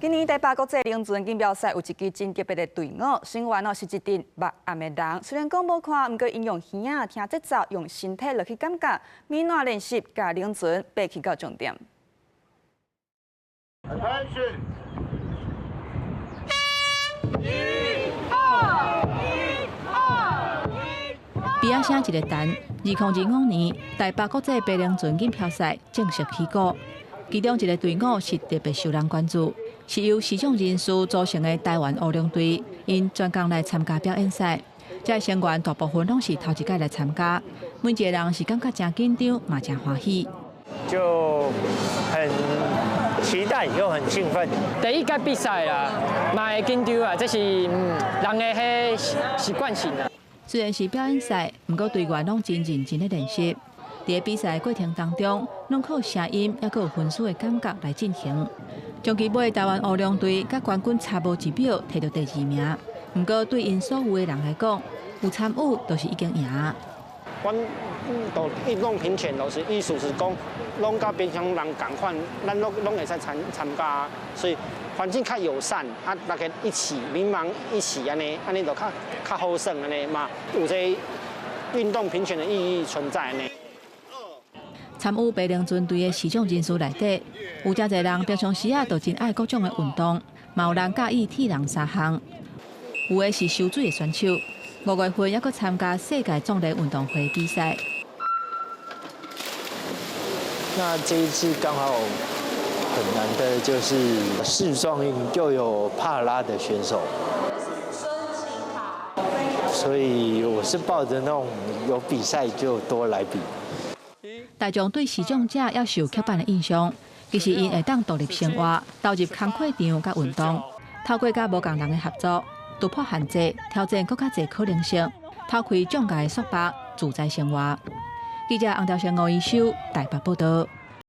今年台北国际冷泉锦标赛有一支真特别的队伍，成员是一群目暗的人。虽然讲无看，不过因用耳仔听节奏，用身体落去感觉，免烂练习，甲冷泉爬起到终点。Attention！ 比亚声一个弹，2025年台北国际爬冷泉锦标赛正式起鼓。其中一个队伍是特别受人关注，是由视障人士组成的台湾乌龙队，因专工来参加表演赛。这成员大部分拢是头一届来参加，每一个人是感觉真紧张，嘛真欢喜。就很期待又很兴奋。第一届比赛啦，嘛会紧张啊，这是人的迄习惯性啊。虽然是表演赛，不过队员拢真认真的练习。在比赛过程当中，拢靠声音也有分数的感觉来进行。终期尾台湾乌龙队甲冠军差无1秒，摕到第2名。不过对因所有的人来讲，有参与都是已经赢。阮都运动平权都是意思是讲，拢甲平常人共款，咱拢会使参加，所以环境较友善，啊，大家一起民忙一起安尼就较好耍安尼嘛，有这运动平权的意义存在呢。参与爬冷泉队的视障人士内底，有真侪人平常时啊都真爱各种的运动，嘛有人介意铁人3项，有的是游水的选手。5月份还佫参加世界重力运动会比赛。那这一次刚好很难的就是世壮运又有帕拉的选手，所以我是抱着那种有比赛就多来比。大众对视障者要受刻板的印象，其实因会当独立生活，投入工课场甲运动，透过甲无共人的合作，突破限制，挑战更加侪可能性，抛开障碍的束缚，自在生活。记者洪兆生、吴一修台北报道。